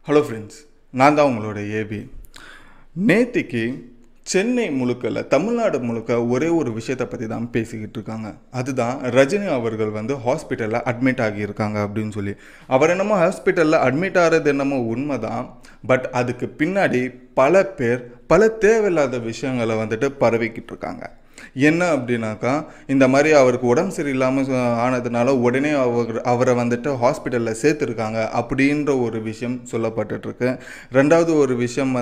Hello friends, நான் தான் உங்களோட ஏபி. நேத்திக்கு சென்னை முழுக்கல தமிழ்நாடு முழுக்க ஒரே ஒரு விஷயத்தை பற்றி தான் பேசிக்கிட்டு இருக்காங்க. அதுதான் ரஜினி அவர்கள் ஹாஸ்பிட்டலில் அட்மிட் ஆகியிருக்காங்க அப்படின்னு சொல்லி. அவர் என்னமோ ஹாஸ்பிட்டலில் அட்மிட் ஆகிறது என்னமோ உண்மைதான். பட் அதுக்கு பின்னாடி பல பேர் பல தேவையில்லாத விஷயங்களை பரவிக்கிட்டு இருக்காங்க. என்ன அப்படின்னாக்கா, இந்த மாதிரி அவருக்கு உடம்பு சரியில்லாமல் ஆனதுனால உடனே அவரை ஹாஸ்பிட்டலில் சேர்த்துருக்காங்க அப்படின்ற ஒரு விஷயம் சொல்லப்பட்டுருக்கு. ரெண்டாவது ஒரு விஷயம்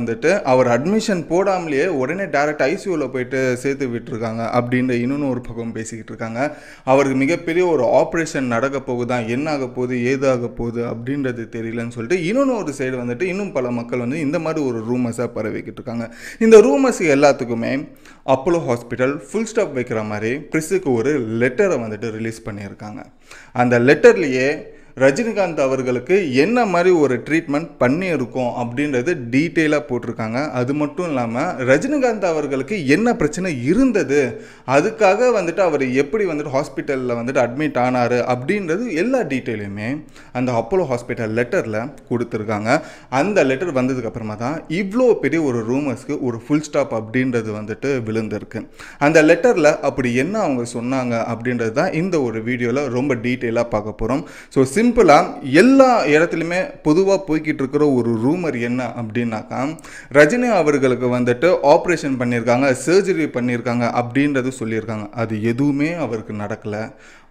அவர் அட்மிஷன் போடாமலேயே உடனே டைரக்ட் ஐசியூவில் போயிட்டு சேர்த்து விட்டுருக்காங்க அப்படின்ற இன்னொன்று ஒரு பக்கம் பேசிக்கிட்டு இருக்காங்க. அவருக்கு மிகப்பெரிய ஒரு ஆப்ரேஷன் நடக்க போகுதான், என்ன ஆக போகுது ஏதாக போகுது அப்படின்றது தெரியலன்னு சொல்லிட்டு இன்னொன்று ஒரு சைடு இன்னும் பல மக்கள் இந்த மாதிரி ஒரு ரூமர்ஸாக பரவிக்கிட்டு இருக்காங்க. இந்த ரூமர்ஸ் எல்லாத்துக்குமே அப்போலோ ஹாஸ்பிட்டல் ஃபுல் ஸ்டாப் வைக்கிற மாதிரி ப்ரெஸ்ஸுக்கு ஒரு லெட்டரை ரிலீஸ் பண்ணியிருக்காங்க. அந்த லெட்டர்லேயே ரஜினிகாந்த் அவர்களுக்கு என்ன மாதிரி ஒரு ட்ரீட்மெண்ட் பண்ணியிருக்கோம் அப்படின்றது டீட்டெயிலாக போட்டிருக்காங்க. அது மட்டும் இல்லாமல் ரஜினிகாந்த் அவர்களுக்கு என்ன பிரச்சனை இருந்தது, அதுக்காக அவர் எப்படி ஹாஸ்பிட்டலில் அட்மிட் ஆனார் அப்படின்றது எல்லா டீட்டெயிலுமே அந்த அப்போலோ ஹாஸ்பிட்டல் லெட்டரில் கொடுத்துருக்காங்க. அந்த லெட்டர் வந்ததுக்கப்புறமா தான் இவ்வளோ பெரிய ஒரு ரூமர்ஸ்க்கு ஒரு ஃபுல் ஸ்டாப் அப்படின்றது விழுந்திருக்கு. அந்த லெட்டரில் அப்படி என்ன அவங்க சொன்னாங்க அப்படின்றது தான் இந்த ஒரு வீடியோவில் ரொம்ப டீட்டெயிலாக பார்க்க போகிறோம். ஸோ சிம்பிளாக எல்லா இடத்துலையுமே பொதுவாக போய்கிட்டு இருக்கிற ஒரு ரூமர் என்ன அப்படின்னாக்கா, ரஜினி அவர்களுக்கு ஆப்ரேஷன் பண்ணியிருக்காங்க, சர்ஜரி பண்ணியிருக்காங்க அப்படின்றது சொல்லியிருக்காங்க. அது எதுவுமே அவருக்கு நடக்கலை.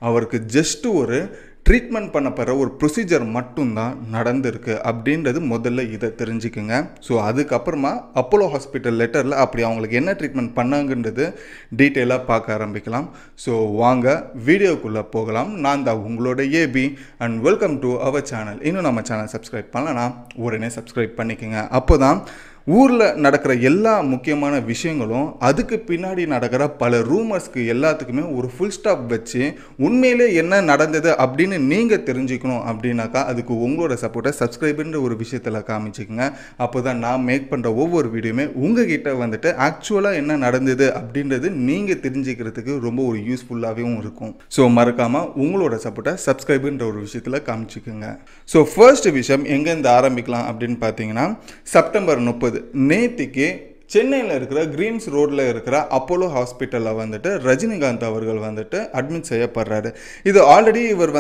அவருக்கு ஜஸ்ட் ஒரு ட்ரீட்மெண்ட் பண்ணப்படுற ஒரு ப்ரொசீஜர் மட்டும்தான் நடந்திருக்கு அப்படின்றது முதல்ல இதை தெரிஞ்சுக்குங்க. ஸோ அதுக்கப்புறமா அப்போலோ ஹாஸ்பிட்டல் லெட்டரில் அப்படி அவங்களுக்கு என்ன ட்ரீட்மெண்ட் பண்ணாங்கன்றது டீட்டெயிலாக பார்க்க ஆரம்பிக்கலாம். ஸோ வாங்க வீடியோக்குள்ளே போகலாம். நான் தான் உங்களோட AB and welcome to our channel. இன்னும் நம்ம சேனல் சப்ஸ்கிரைப் பண்ணலன்னா உடனே சப்ஸ்கிரைப் பண்ணிக்கோங்க. அப்போ தான் ஊரில் நடக்கிற எல்லா முக்கியமான விஷயங்களும் அதுக்கு பின்னாடி நடக்கிற பல ரூமர்ஸ்க்கு எல்லாத்துக்குமே ஒரு ஃபுல் ஸ்டாப் வச்சு உண்மையிலே என்ன நடந்தது அப்படின்னு நீங்கள் தெரிஞ்சுக்கணும் அப்படின்னாக்கா அதுக்கு உங்களோட சப்போர்ட்டை சப்ஸ்கிரைபுன்ற ஒரு விஷயத்தில் காமிச்சிக்கோங்க. அப்போ தான் நான் மேக் பண்ணுற ஒவ்வொரு வீடியோமே உங்ககிட்ட ஆக்சுவலாக என்ன நடந்தது அப்படின்றது நீங்கள் தெரிஞ்சுக்கிறதுக்கு ரொம்ப ஒரு யூஸ்ஃபுல்லாகவும் இருக்கும். ஸோ மறக்காமல் உங்களோட சப்போர்ட்டை சப்ஸ்கிரைபுன்ற ஒரு விஷயத்தில் காமிச்சிக்கோங்க. ஸோ ஃபர்ஸ்ட் விஷயம் எங்கேருந்து ஆரம்பிக்கலாம் அப்படின்னு பார்த்தீங்கன்னா, செப்டம்பர் 30 நேத்திக்கு சென்னையில் இருக்கிற கிரீன்ஸ் ரோடில் இருக்கிற அப்போலோ ஹாஸ்பிட்டலில் ரஜினிகாந்த் அவர்கள் அட்மிட் செய்யப்படுறாரு. இது ஆல்ரெடி இவர்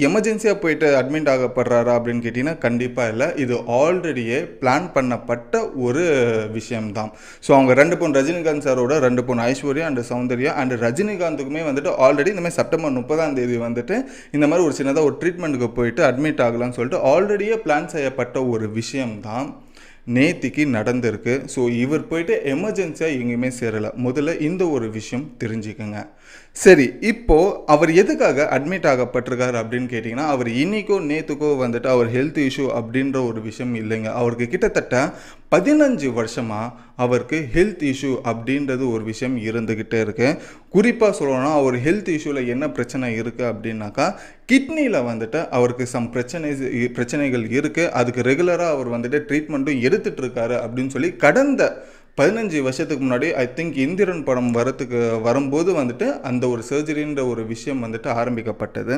எமர்ஜென்சியாக போயிட்டு அட்மிட் ஆகப்படுறாரா அப்படின்னு கேட்டிங்கன்னா கண்டிப்பாக இல்லை. இது ஆல்ரெடியே பிளான் பண்ணப்பட்ட ஒரு விஷயம்தான். ஸோ அவங்க 2 பொண்ணு ரஜினிகாந்த் சாரோட 2 பொண்ணு ஐஸ்வர்யா அண்ட் சௌந்தர்யா அண்ட் ரஜினிகாந்துக்குமே ஆல்ரெடி இந்த மாதிரி செப்டம்பர் 30ஆம் தேதி இந்த மாதிரி ஒரு சின்னதாக ஒரு ட்ரீட்மெண்ட்டுக்கு போயிட்டு அட்மிட் ஆகலாம்னு சொல்லிட்டு ஆல்ரெடியே பிளான் செய்யப்பட்ட ஒரு விஷயம்தான் நேத்திக்கு நடந்திருக்கு. ஸோ இவர் போயிட்டு எமர்ஜென்சியாக எங்கேயுமே சேரலை. முதல்ல இந்த ஒரு விஷயம் தெரிஞ்சுக்கோங்க. சரி, இப்போது அவர் எதுக்காக அட்மிட் ஆகப்பட்டிருக்காரு அப்படின்னு கேட்டிங்கன்னா, அவர் இன்னைக்கோ நேற்றுக்கோ அவர் ஹெல்த் இஷ்யூ அப்படின்ற ஒரு விஷயம் இல்லைங்க. அவருக்கு கிட்டத்தட்ட 15 வருஷமாக அவருக்கு ஹெல்த் இஷ்யூ அப்படின்றது ஒரு விஷயம் இருந்துக்கிட்டே இருக்கு. குறிப்பாக சொல்லணும்னா அவர் ஹெல்த் இஷ்யூவில் என்ன பிரச்சனை இருக்குது அப்படின்னாக்கா, கிட்னியில் அவருக்கு சம் பிரச்சனைகள் இருக்குது. அதுக்கு ரெகுலராக அவர் ட்ரீட்மெண்ட்டும் எடுத்துகிட்டு இருக்காரு அப்படின்னு சொல்லி கடந்த 15 வருஷத்துக்கு முன்னாடி ஐ திங்க் இந்திரன் படம் வரும்போது அந்த ஒரு சர்ஜரின்ற ஒரு விஷயம் ஆரம்பிக்கப்பட்டது.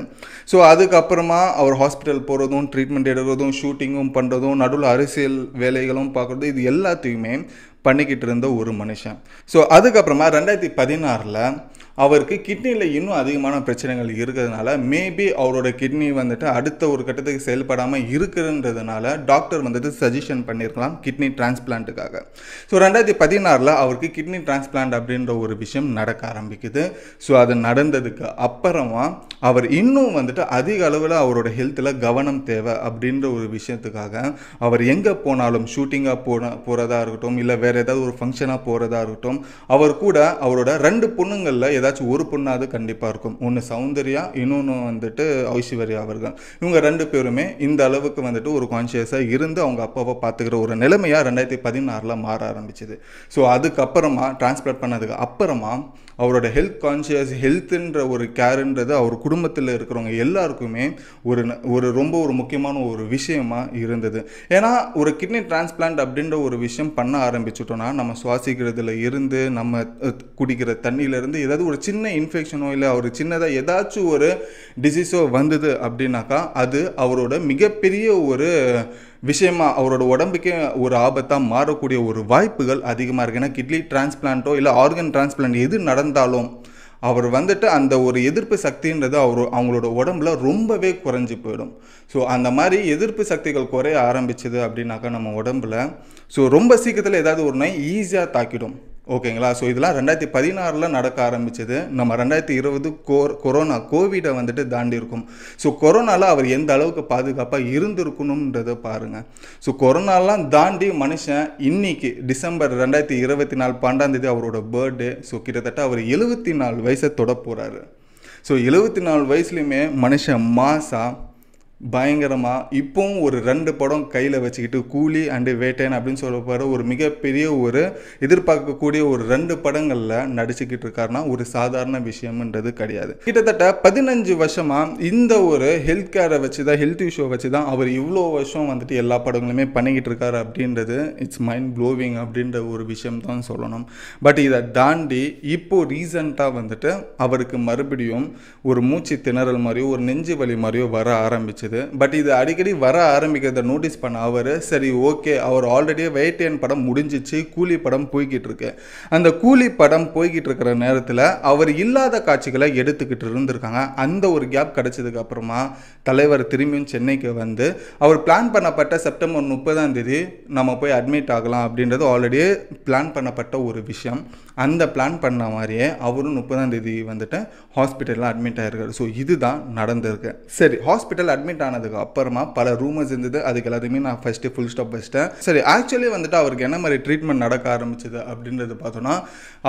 ஸோ அதுக்கப்புறமா அவர் ஹாஸ்பிட்டல் போகிறதும் ட்ரீட்மெண்ட் எடுக்கிறதும் ஷூட்டிங்கும் பண்ணுறதும் நடுவில் அரசியல் வேலைகளும் பார்க்குறதும் இது எல்லாத்தையுமே பண்ணிக்கிட்டு இருந்த ஒரு மனுஷன். ஸோ அதுக்கப்புறமா 2016 அவருக்கு கிட்னியில் இன்னும் அதிகமான பிரச்சனைகள் இருக்கிறதுனால மேபி அவரோட கிட்னி அடுத்த ஒரு கட்டத்துக்கு செயல்படாமல் இருக்குன்றதுனால டாக்டர் சஜஷன் பண்ணியிருக்கலாம் கிட்னி டிரான்ஸ்பிளான்ட்டுக்காக. ஸோ 2016 அவருக்கு கிட்னி டிரான்ஸ்பிளான்ட் அப்படின்ற ஒரு விஷயம் நடக்க ஆரம்பிக்குது. ஸோ அது நடந்ததுக்கு அப்புறமா அவர் இன்னும் அதிக அளவில் அவரோட ஹெல்த்தில் கவனம் தேவை அப்படின்ற ஒரு விஷயத்துக்காக அவர் எங்கே போனாலும் ஷூட்டிங்காக போகிறதா இருக்கட்டும், இல்லை வேறு ஏதாவது ஒரு ஃபங்க்ஷனாக போகிறதா இருக்கட்டும், அவர் கூட அவரோட 2 பொண்ணுங்களில் ஏதாச்சும் ஒரு பொண்ணாவது கண்டிப்பாக இருக்கும். ஒன்று சௌந்தர்யா, இன்னொன்று ஐஸ்வர்யா அவர்கள். இவங்க 2 பேருமே இந்த அளவுக்கு ஒரு கான்ஷியஸாக இருந்து அவங்க அப்பாவை பார்த்துக்கிற ஒரு நிலைமையாக 2016 மாற ஆரம்பிச்சிது. ஸோ அதுக்கப்புறமா டிரான்ஸ்பிளான்ட் பண்ணதுக்கு அப்புறமா அவரோட ஹெல்த்துன்ற ஒரு கேருன்றது அவர் குடும்பத்தில் இருக்கிறவங்க எல்லாருக்குமே ரொம்ப ஒரு முக்கியமான ஒரு விஷயமா இருந்தது. ஏன்னா ஒரு கிட்னி டிரான்ஸ்பிளான்ட் அப்படின்ற ஒரு விஷயம் பண்ண ஆரம்பிச்சுட்டோம்னா நம்ம சுவாசிக்கிறதுல இருந்து நம்ம குடிக்கிற தண்ணியிலேருந்து ஏதாவது ஒரு ஒரு சின்ன இன்ஃபெக்ஷனோ இல்லை ஒரு சின்னதாக ஏதாச்சும் ஒரு டிசீஸோ வந்தது அப்படின்னாக்கா அது அவரோட மிகப்பெரிய ஒரு விஷயமா அவரோட உடம்புக்கே ஒரு ஆபத்தாக மாறக்கூடிய ஒரு வாய்ப்புகள் அதிகமாக இருக்குது. ஏன்னா கிட்னி டிரான்ஸ்பிளான்ட்டோ இல்லை ஆர்கன் டிரான்ஸ்பிளான்ட் எது நடந்தாலும் அவர் வந்துட்டு அந்த ஒரு எதிர்ப்பு சக்தின்றது அவங்களோட உடம்புல ரொம்பவே குறைஞ்சி போயிடும். ஸோ அந்த மாதிரி எதிர்ப்பு சக்திகள் குறைய ஆரம்பிச்சது அப்படின்னாக்கா நம்ம உடம்புல ஸோ ரொம்ப சீக்கிரத்தில் ஏதாவது ஒரு நோய் ஈஸியாக தாக்கிடும். ஓகேங்களா? ஸோ இதெல்லாம் 2016 நடக்க ஆரம்பிச்சது. நம்ம 2020 கொரோனா கோவிடை வந்துட்டு தாண்டி இருக்கும். ஸோ கொரோனாவில் அவர் எந்த அளவுக்கு பாதுகாப்பாக இருந்திருக்கணுன்றதை பாருங்கள். ஸோ கொரோனாலாம் தாண்டி மனுஷன் இன்னைக்கு டிசம்பர் 2024 12 அவரோட பர்த்டே. ஸோ கிட்டத்தட்ட அவர் 74 வயசை தொட போகிறாரு. ஸோ 74 வயசுலையுமே மனுஷன் மாசா பயங்கரமாக இப்போவும் ஒரு 2 படம் கையில் வச்சுக்கிட்டு கூலி அண்டு வேட்டையன் அப்படின்னு சொல்லப்படுற ஒரு மிகப்பெரிய ஒரு எதிர்பார்க்கக்கூடிய ஒரு 2 படங்களில் நடிச்சுக்கிட்டு இருக்காருன்னா ஒரு சாதாரண விஷயம்ன்றது கிடையாது. கிட்டத்தட்ட 15 வருஷமாக இந்த ஒரு ஹெல்த் கேரை வச்சு தான் ஹெல்த் இஷ்யூ வச்சு தான் அவர் இவ்வளோ வருஷம் வந்துட்டு எல்லா படங்களுமே பண்ணிக்கிட்டு இருக்காரு அப்படின்றது இட்ஸ் மைண்ட் ப்ளோவிங் அப்படின்ற ஒரு விஷயம் தான் சொல்லணும். பட் இதை தாண்டி இப்போது ரீசண்டாக வந்துட்டு அவருக்கு மறுபடியும் ஒரு மூச்சு திணறல் மாதிரியோ ஒரு நெஞ்சு வலி மாதிரியோ வர ஆரம்பிச்சது. பட் இது அடிக்கடி வர ஆரம்பிக்கிறத நோட்டீஸ் பண்ண அவர் சரி ஓகே அவர் ஆல்ரெடி வேட்டையன் படம் முடிஞ்சிச்சு, கூலி படம் போய்கிட்டு இருக்கு. அந்த கூலி படம் போய்கிட்டு இருக்கிற நேரத்தில் அவர் இல்லாத காட்சிகளை எடுத்துக்கிட்டு இருந்திருக்காங்க. அந்த ஒரு கேப் கிடைச்சதுக்கு அப்புறமா தலைவர் திரும்பியும் சென்னைக்கு வந்து அவர் பிளான் பண்ணப்பட்ட செப்டம்பர் 30 நம்ம போய் அட்மிட் ஆகலாம் அப்படின்றது ஆல்ரெடி பிளான் பண்ணப்பட்ட ஒரு விஷயம். அந்த பிளான் பண்ண மாதிரியே அவரும் 30 வந்துட்டு ஹாஸ்பிட்டலில் அட்மிட் ஆகிருக்காரு. ஸோ இதுதான் நடந்திருக்கு. சரி, ஹாஸ்பிட்டல் அட்மிட் ஆனதுக்கு அப்புறமா பல ரூமர்ஸ் இருந்தது. அதுக்கு எல்லாத்தையுமே நான் ஃபர்ஸ்ட் ஃபுல் ஸ்டாப் வச்சிட்டேன். சரி, ஆக்சுவலி வந்துட்டு அவருக்கு என்ன மாதிரி ட்ரீட்மெண்ட் நடக்க ஆரம்பிச்சது அப்படின்றது பார்த்தோன்னா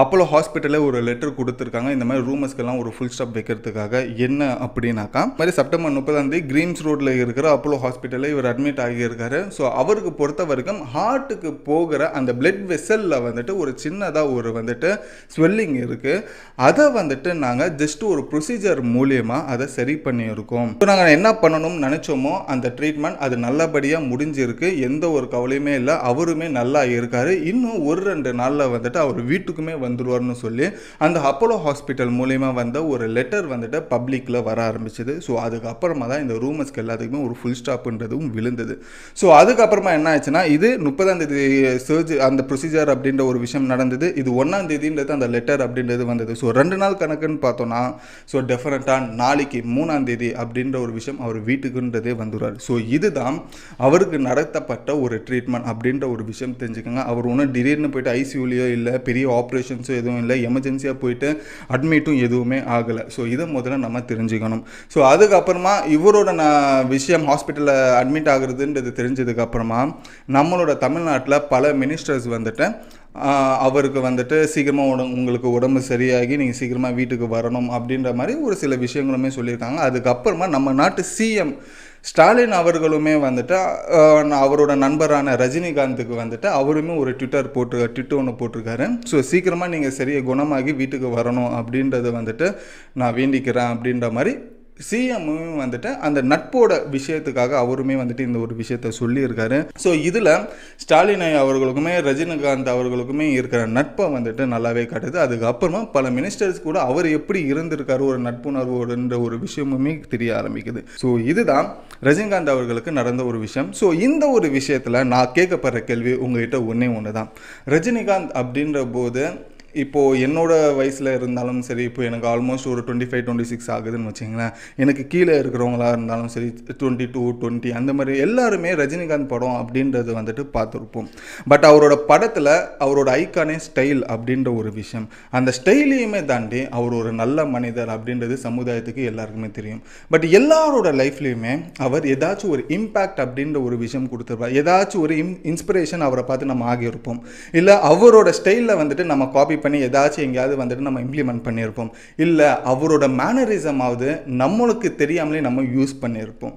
அப்போலோ ஹாஸ்பிட்டலே ஒரு லெட்டர் கொடுத்துருக்காங்க இந்த மாதிரி ரூமர்ஸ்க்கெல்லாம் ஒரு ஃபுல் ஸ்டாப் வைக்கிறதுக்காக. என்ன அப்படின்னாக்கா மாதிரி செப்டம்பர் 30 கிரீம்ஸ் ரோட்டில் இருக்கிற அப்போலோ ஹாஸ்பிட்டலில் இவர் அட்மிட் ஆகியிருக்காரு. ஸோ அவருக்கு பொறுத்த வரைக்கும் ஹார்ட்டுக்கு போகிற அந்த பிளட் வெசலில் வந்துட்டு ஒரு சின்னதாக ஒரு வந்துட்டு ஸ்வெல்லிங் இருக்குது. அதை வந்துட்டு நாங்கள் ஜஸ்ட் ஒரு ப்ரொசீஜர் மூலியமாக அதை சரி பண்ணியிருக்கோம். ஸோ நாங்கள் என்ன பண்ணணும்னு நினச்சோமோ அந்த ட்ரீட்மெண்ட் அது நல்லபடியாக முடிஞ்சிருக்கு. எந்த ஒரு கவலையுமே இல்லை. அவருமே நல்லா இருக்காரு. இன்னும் ஒரு 2 நாளில் வந்துட்டு அவர் வீட்டுக்குமே வந்துடுவார்னு சொல்லி அந்த அப்போலோ ஹாஸ்பிட்டல் மூலியமா வந்த ஒரு லெட்டர் வந்துட்டு பப்ளிக்கில் வர ஆரம்பிச்சது. ஸோ அதுக்கப்புறமா தான் இந்த ரூமர்ஸ்க்கு எல்லாத்துக்குமே ஒரு ஃபுல் ஸ்டாப்ன்றதும் விழுந்தது. ஸோ அதுக்கப்புறமா என்ன ஆச்சுன்னா இது 30 சர்ஜரி அந்த ப்ரொசீஜர் அப்படின்ற ஒரு விஷயம் நடந்தது. இது 1 அந்த லெட்டர் அப்படின்றது வந்தது. ஸோ 2 நாள் கணக்குன்னு பார்த்தோன்னா ஸோ டெஃபினட்டாக நாளைக்கு 3 அப்படின்ற ஒரு விஷயம் அவர் வீட்டுக்குன்றதே வந்துடுவார். ஸோ இதுதான் அவருக்கு நடத்தப்பட்ட ஒரு ட்ரீட்மெண்ட் அப்படின்ற ஒரு விஷயம் தெரிஞ்சுக்கோங்க. அவர் ஒன்றும் திடீர்னு போயிட்டு ஐசியூலையோ இல்லை பெரிய ஆப்ரேஷன்ஸோ எதுவும் இல்லை, எமர்ஜென்சியாக போயிட்டு அட்மிட்டும் எதுவுமே ஆகலை. ஸோ இதை முதல்ல நம்ம தெரிஞ்சுக்கணும். ஸோ அதுக்கப்புறமா இவரோட விஷயம் ஹாஸ்பிட்டலில் அட்மிட் ஆகுறதுன்றது தெரிஞ்சதுக்கப்புறமா நம்மளோட தமிழ்நாட்டில் பல மினிஸ்டர்ஸ் வந்துட்டு அவருக்கு வந்துட்டு சீக்கிரமாக உங்களுக்கு உடம்பு சரியாகி நீங்கள் சீக்கிரமாக வீட்டுக்கு வரணும் அப்படின்ற மாதிரி ஒரு சில விஷயங்களுமே சொல்லியிருக்காங்க. அதுக்கப்புறமா நம்ம நாட்டு சிஎம் ஸ்டாலின் அவர்களுமே வந்துட்டு அவரோட நண்பரான ரஜினிகாந்துக்கு வந்துட்டு அவருமே ஒரு ட்விட்டர் ஒன்று போட்டிருக்காரு. ஸோ சீக்கிரமாக நீங்கள் சரியாக குணமாகி வீட்டுக்கு வரணும் அப்படின்றத வந்துட்டு நான் வேண்டிக்கிறேன் அப்படின்ற மாதிரி சிஎம்மும் வந்துட்டு அந்த நட்போட விஷயத்துக்காக அவருமே வந்துட்டு இந்த ஒரு விஷயத்த சொல்லியிருக்காரு. ஸோ இதில் ஸ்டாலின் அவர்களுக்குமே ரஜினிகாந்த் அவர்களுக்குமே இருக்கிற நட்பை வந்துட்டு நல்லாவே காட்டுது. அதுக்கப்புறமா பல மினிஸ்டர்ஸ் கூட அவர் எப்படி இருந்திருக்காரு ஒரு நட்புணர்வோடுன்ற ஒரு விஷயமுமே தெரிய ஆரம்பிக்குது. ஸோ இதுதான் ரஜினிகாந்த் அவர்களுக்கு நடந்த ஒரு விஷயம். ஸோ இந்த ஒரு விஷயத்தில் நான் கேட்கப்படுற கேள்வி உங்ககிட்ட ஒன்று தான். ரஜினிகாந்த் அப்படின்ற போது இப்போது என்னோட வயசில் இருந்தாலும் சரி, இப்போ எனக்கு ஆல்மோஸ்ட் ஒரு 25-26 ஆகுதுன்னு வச்சிங்களேன், எனக்கு கீழே இருக்கிறவங்களா இருந்தாலும் சரி 22-20 அந்த மாதிரி எல்லாருமே ரஜினிகாந்த் படம் அப்படின்றது வந்துட்டு பார்த்துருப்போம். பட் அவரோட படத்தில் அவரோட ஐக்கானே ஸ்டைல் அப்படின்ற ஒரு விஷயம், அந்த ஸ்டைலையுமே தாண்டி அவர் ஒரு நல்ல மனிதர் அப்படின்றது சமுதாயத்துக்கு எல்லாருக்குமே தெரியும். பட் எல்லாரோட லைஃப்லேயுமே அவர் ஏதாச்சும் ஒரு இம்பேக்ட் அப்படின்ற ஒரு விஷயம் கொடுத்துருப்பார். ஏதாச்சும் ஒரு இன்ஸ்பிரேஷன் அவரை பார்த்து நம்ம ஆகியிருப்போம். இல்லை அவரோட ஸ்டைலில் வந்துட்டு நம்ம காப்பி பண்ணி ஏதாச்சும் எங்கேயாவது வந்துட்டு நம்ம இம்ப்ளிமெண்ட் பண்ணியிருப்போம். இல்லை அவரோட மேனரிசமாவது நம்மளுக்கு தெரியாமலே நம்ம யூஸ் பண்ணியிருப்போம்.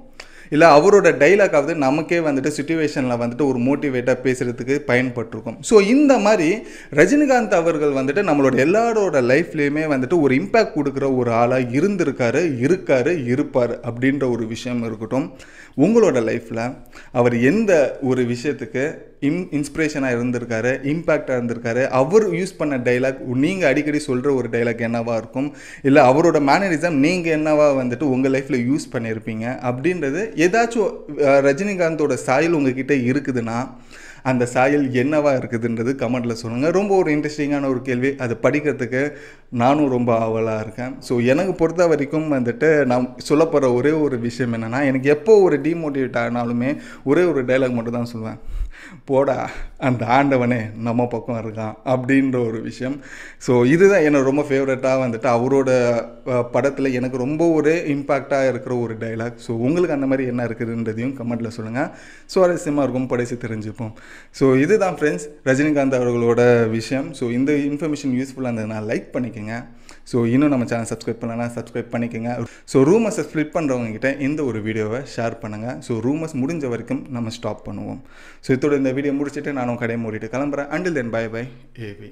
இல்லை அவரோட டைலாக்காவது நமக்கே வந்துட்டு சிச்சுவேஷனில் வந்துட்டு ஒரு மோட்டிவேட்டாக பேசுகிறதுக்கு பயன்பட்டிருக்கும். ஸோ இந்த மாதிரி ரஜினிகாந்த் அவர்கள் வந்துட்டு நம்மளோட எல்லாரோட லைஃப்லேயுமே வந்துட்டு ஒரு இம்பேக்ட் கொடுக்குற ஒரு ஆளாக இருப்பார் அப்படின்ற ஒரு விஷயம் இருக்கட்டும். உங்களோட லைஃப்பில் அவர் எந்த ஒரு விஷயத்துக்கு இன்ஸ்பிரேஷனாக இருந்திருக்காரு, இம்பேக்டாக இருந்திருக்காரு. அவர் யூஸ் பண்ண டைலாக் நீங்கள் அடிக்கடி சொல்கிற ஒரு டைலாக் என்னவா இருக்கும், இல்லை அவரோட மேனரிசம் நீங்கள் என்னவா வந்துட்டு உங்கள் லைஃப்பில் யூஸ் பண்ணியிருப்பீங்க அப்படின்றது ஏதாச்சும் ரஜினிகாந்தோட சாயல் உங்ககிட்ட இருக்குதுன்னா அந்த சாயல் என்னவா இருக்குதுன்றது கமெண்ட்டில் சொல்லுங்கள். ரொம்ப ஒரு இன்ட்ரெஸ்டிங்கான ஒரு கேள்வி, அது படிக்கிறதுக்கு நானும் ரொம்ப ஆவலாக இருக்கேன். ஸோ எனக்கு பொறுத்த வரைக்கும் வந்துட்டு நான் சொல்லப்படுற ஒரே ஒரு விஷயம் என்னென்னா, எனக்கு எப்போ ஒரு டிமோட்டிவேட் ஆனாலுமே ஒரே ஒரு டைலாக் மட்டும் தான் சொல்லுவேன், போடா அந்த ஆண்டவனே நம்ம பக்கம் இருக்கான் அப்படின்ற ஒரு விஷயம். ஸோ இதுதான் எனக்கு ரொம்ப ஃபேவரட்டாக வந்துட்டு அவரோட படத்தில் எனக்கு ரொம்ப ஒரு இம்பேக்டாக இருக்கிற ஒரு டைலாக். ஸோ உங்களுக்கு அந்த மாதிரி என்ன இருக்குதுன்றதையும் கமெண்ட்டில் சொல்லுங்கள். சுவாரஸ்யமாக இருக்கும், படித்து தெரிஞ்சுப்போம். ஸோ இதுதான் ஃப்ரெண்ட்ஸ் ரஜினிகாந்த் அவர்களோட விஷயம். ஸோ இந்த இன்ஃபர்மேஷன் யூஸ்ஃபுல்லாக இருந்ததுன்னா லைக் பண்ணிக்கோங்க. ஸோ இன்னும் நம்ம சேனல் சப்ஸ்கிரைப் பண்ணலாம், சப்ஸ்கிரைப் பண்ணிக்கோங்க. ஸோ ரூமர்ஸை ஸ்ப்ளிட் பண்ணுறவங்ககிட்ட இந்த ஒரு வீடியோவை ஷேர் பண்ணுங்கள். ஸோ ரூமர்ஸ் முடிஞ்ச வரைக்கும் நம்ம ஸ்டாப் பண்ணுவோம். ஸோ இதோட இந்த வீடியோ முடிச்சுட்டு நானும் கடையை மூடிட்டு கிளம்புறேன். Until then bye bye AV.